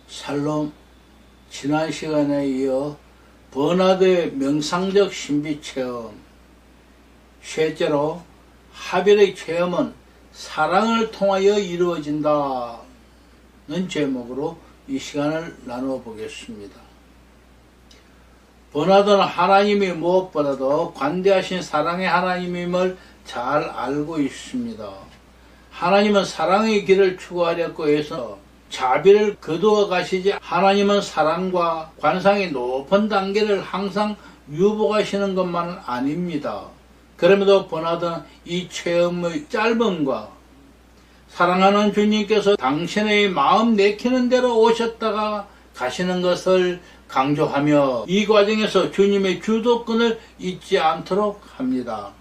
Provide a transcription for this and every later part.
샬롬. 지난 시간에 이어 버나드의 명상적 신비체험, 셋째로 하벨의 체험은 사랑을 통하여 이루어진다는 제목으로 이 시간을 나누어 보겠습니다. 버나드는 하나님이 무엇보다도 관대하신 사랑의 하나님임을 잘 알고 있습니다. 하나님은 사랑의 길을 추구하려고 해서 자비를 거두어 가시지, 하나님은 사랑과 관상의 높은 단계를 항상 유복하시는 것만은 아닙니다. 그럼에도 버나드는 이 체험의 짧음과 사랑하는 주님께서 당신의 마음 내키는 대로 오셨다가 가시는 것을 강조하며 이 과정에서 주님의 주도권을 잊지 않도록 합니다.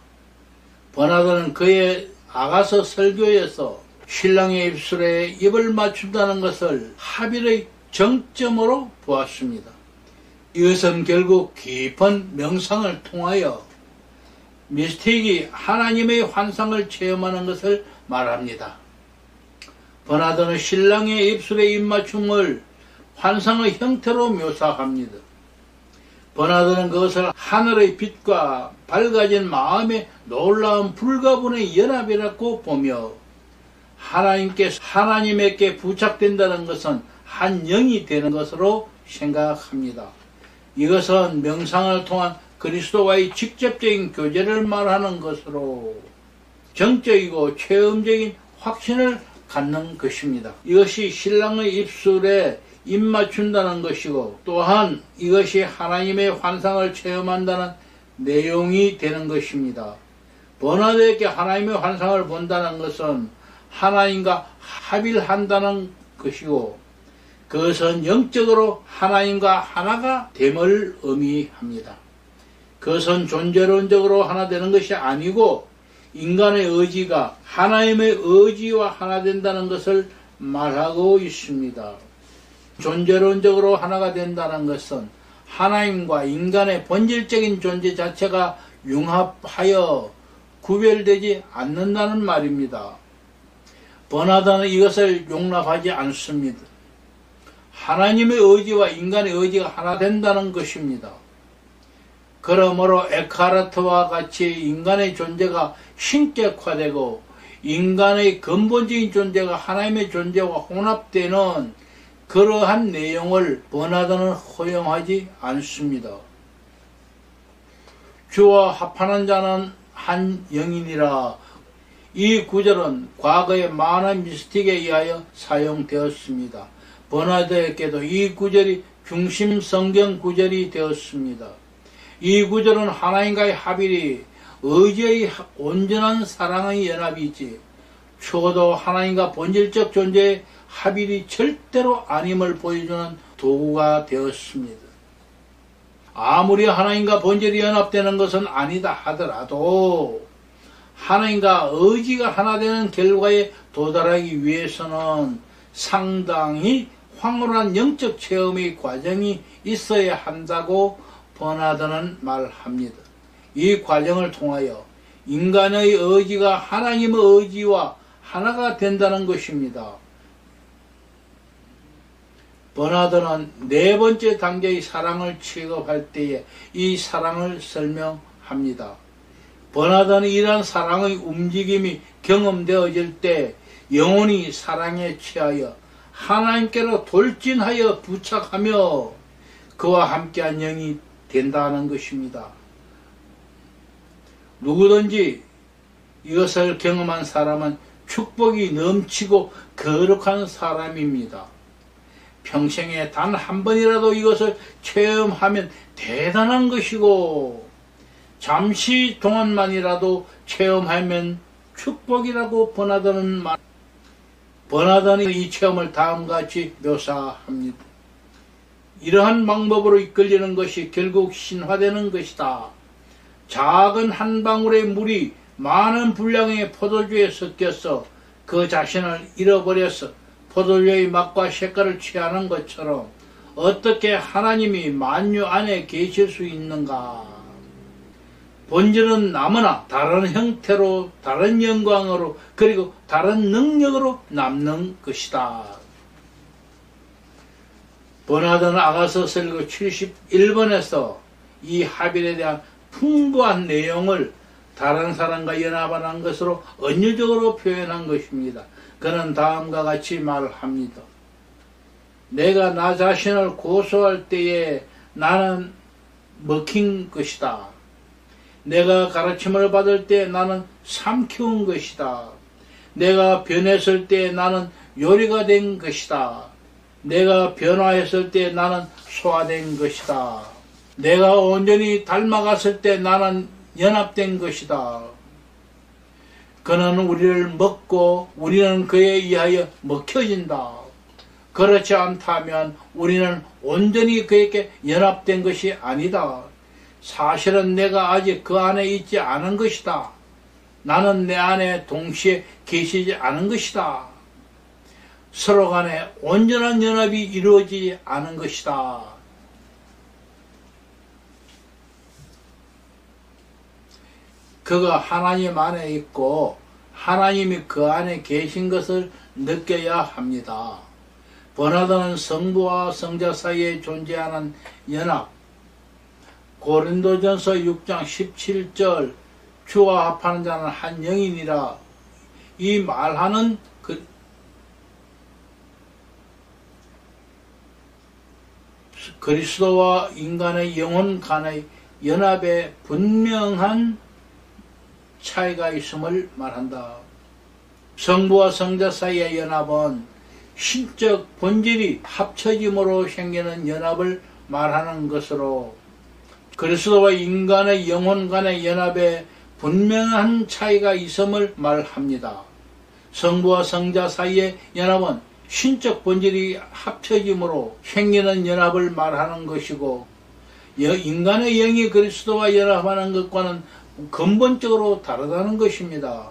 버나드는 그의 아가서 설교에서 신랑의 입술에 입을 맞춘다는 것을 하빌의 정점으로 보았습니다. 이것은 결국 깊은 명상을 통하여 미스틱이 하나님의 환상을 체험하는 것을 말합니다. 버나드는 신랑의 입술에 입맞춤을 환상의 형태로 묘사합니다. 버나드는 그것을 하늘의 빛과 밝아진 마음의 놀라운 불가분의 연합이라고 보며 하나님에게 부착된다는 것은 한 영이 되는 것으로 생각합니다. 이것은 명상을 통한 그리스도와의 직접적인 교제를 말하는 것으로 정적이고 체험적인 확신을 갖는 것입니다. 이것이 신랑의 입술에 입맞춘다는 것이고, 또한 이것이 하나님의 환상을 체험한다는 내용이 되는 것입니다. 버나드에게 하나님의 환상을 본다는 것은 하나님과 합일한다는 것이고, 그것은 영적으로 하나님과 하나가 됨을 의미합니다. 그것은 존재론적으로 하나 되는 것이 아니고 인간의 의지가 하나님의 의지와 하나 된다는 것을 말하고 있습니다. 존재론적으로 하나가 된다는 것은 하나님과 인간의 본질적인 존재 자체가 융합하여 구별되지 않는다는 말입니다. 버나드는 이것을 용납하지 않습니다. 하나님의 의지와 인간의 의지가 하나 된다는 것입니다. 그러므로 에카르트와 같이 인간의 존재가 신격화되고 인간의 근본적인 존재가 하나님의 존재와 혼합되는 그러한 내용을 버나드는 허용하지 않습니다. 주와 합하는 자는 한 영이니라. 이 구절은 과거의 많은 미스틱에 의하여 사용되었습니다. 버나드에게도 이 구절이 중심 성경 구절이 되었습니다. 이 구절은 하나님과의 합일이 의지의 온전한 사랑의 연합이지, 추호도 하나님과 본질적 존재의 합일이 절대로 아님을 보여주는 도구가 되었습니다. 아무리 하나님과 본질이 연합되는 것은 아니다 하더라도 하나님과 의지가 하나 되는 결과에 도달하기 위해서는 상당히 황홀한 영적 체험의 과정이 있어야 한다고 버나드는 말합니다. 이 과정을 통하여 인간의 의지가 하나님의 의지와 하나가 된다는 것입니다. 버나드는 네 번째 단계의 사랑을 취급할 때에 이 사랑을 설명합니다. 버나드는 이러한 사랑의 움직임이 경험되어질 때 영혼이 사랑에 취하여 하나님께로 돌진하여 부착하며 그와 함께한 영이 된다는 것입니다. 누구든지 이것을 경험한 사람은 축복이 넘치고 거룩한 사람입니다. 평생에 단 한 번이라도 이것을 체험하면 대단한 것이고, 잠시 동안만이라도 체험하면 축복이라고 버나드는 말. 버나드는 이 체험을 다음과 같이 묘사합니다. 이러한 방법으로 이끌리는 것이 결국 신화되는 것이다. 작은 한 방울의 물이 많은 분량의 포도주에 섞여서 그 자신을 잃어버려서 포도주의 맛과 색깔을 취하는 것처럼 어떻게 하나님이 만유 안에 계실 수 있는가? 본질은 너무나 다른 형태로, 다른 영광으로, 그리고 다른 능력으로 남는 것이다. 버나드는 아가서 설교 71번에서 이 하빌에 대한 풍부한 내용을 다른 사람과 연합한 것으로 언어적으로 표현한 것입니다. 그는 다음과 같이 말합니다. 내가 나 자신을 고소할 때에 나는 먹힌 것이다. 내가 가르침을 받을 때 나는 삼키운 것이다. 내가 변했을 때 나는 요리가 된 것이다. 내가 변화했을 때 나는 소화된 것이다. 내가 온전히 닮아갔을 때 나는 연합된 것이다. 그는 우리를 먹고 우리는 그에 의하여 먹혀진다. 그렇지 않다면 우리는 온전히 그에게 연합된 것이 아니다. 사실은 내가 아직 그 안에 있지 않은 것이다. 나는 내 안에 동시에 계시지 않은 것이다. 서로 간에 온전한 연합이 이루어지지 않은 것이다. 그가 하나님 안에 있고 하나님이 그 안에 계신 것을 느껴야 합니다. 버나드는 성부와 성자 사이에 존재하는 연합, 고린도전서 6장 17절 주와 합하는 자는 한 영이니라, 이 말하는 그리스도와 인간의 영혼 간의 연합에 분명한 차이가 있음을 말한다. 성부와 성자 사이의 연합은 신적 본질이 합쳐짐으로 생기는 연합을 말하는 것으로, 그리스도와 인간의 영혼 간의 연합에 분명한 차이가 있음을 말합니다. 성부와 성자 사이의 연합은 신적 본질이 합쳐짐으로 생기는 연합을 말하는 것이고, 인간의 영이 그리스도와 연합하는 것과는 근본적으로 다르다는 것입니다.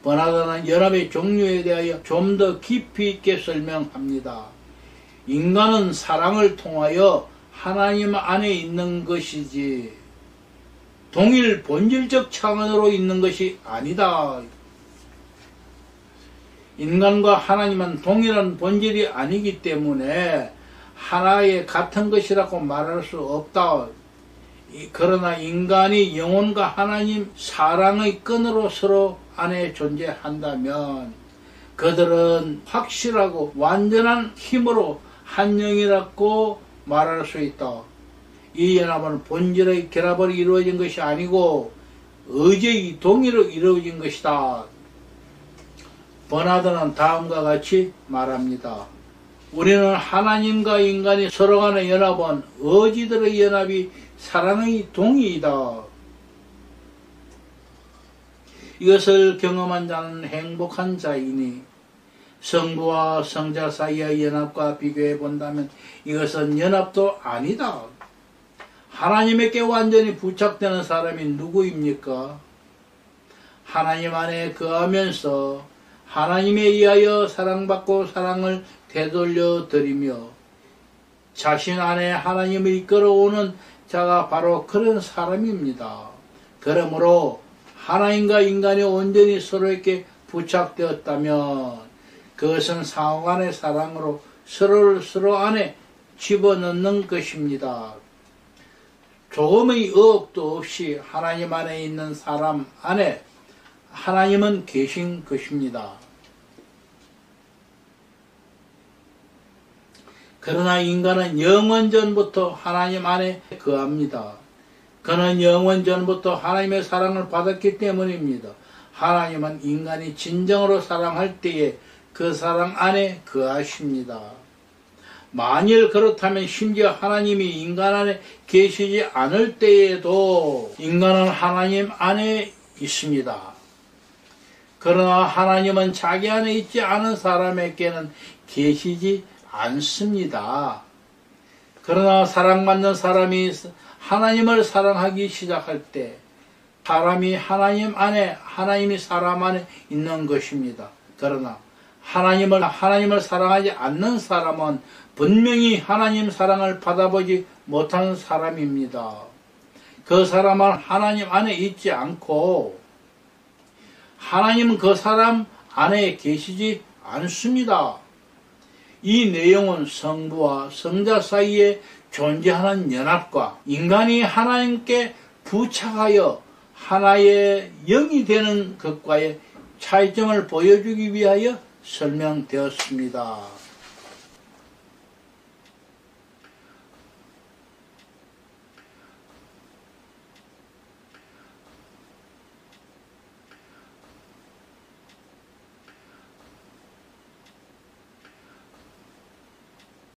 버나드는 연합의 종류에 대하여 좀 더 깊이 있게 설명합니다. 인간은 사랑을 통하여 하나님 안에 있는 것이지 동일 본질적 차원으로 있는 것이 아니다. 인간과 하나님은 동일한 본질이 아니기 때문에 하나의 같은 것이라고 말할 수 없다. 그러나 인간이 영혼과 하나님 사랑의 끈으로 서로 안에 존재한다면 그들은 확실하고 완전한 힘으로 한 영이라고 말할 수 있다. 이 연합은 본질의 결합으로 이루어진 것이 아니고 의제의 동의로 이루어진 것이다. 버나드는 다음과 같이 말합니다. 우리는 하나님과 인간이 서로 간의 연합은 의지들의 연합이 사랑의 동의이다. 이것을 경험한 자는 행복한 자이니 성부와 성자 사이의 연합과 비교해 본다면 이것은 연합도 아니다. 하나님에게 완전히 부착되는 사람이 누구입니까? 하나님 안에 거하면서 하나님에 의하여 사랑받고 사랑을 되돌려 드리며 자신 안에 하나님을 이끌어오는 자가 바로 그런 사람입니다. 그러므로 하나님과 인간이 온전히 서로에게 부착되었다면 그것은 상호 간의 사랑으로 서로를 서로 안에 집어넣는 것입니다. 조금의 의혹도 없이 하나님 안에 있는 사람 안에 하나님은 계신 것입니다. 그러나 인간은 영원전부터 하나님 안에 거합니다. 그는 영원전부터 하나님의 사랑을 받았기 때문입니다. 하나님은 인간이 진정으로 사랑할 때에 그 사랑 안에 거하십니다. 만일 그렇다면 심지어 하나님이 인간 안에 계시지 않을 때에도 인간은 하나님 안에 있습니다. 그러나 하나님은 자기 안에 있지 않은 사람에게는 계시지 않습니다. 그러나 사랑받는 사람이 하나님을 사랑하기 시작할 때 사람이 하나님 안에, 하나님이 사람 안에 있는 것입니다. 그러나 하나님을 사랑하지 않는 사람은 분명히 하나님 사랑을 받아보지 못한 사람입니다. 그 사람은 하나님 안에 있지 않고 하나님은 그 사람 안에 계시지 않습니다. 이 내용은 성부와 성자 사이에 존재하는 연합과 인간이 하나님께 부착하여 하나의 영이 되는 것과의 차이점을 보여주기 위하여 설명되었습니다.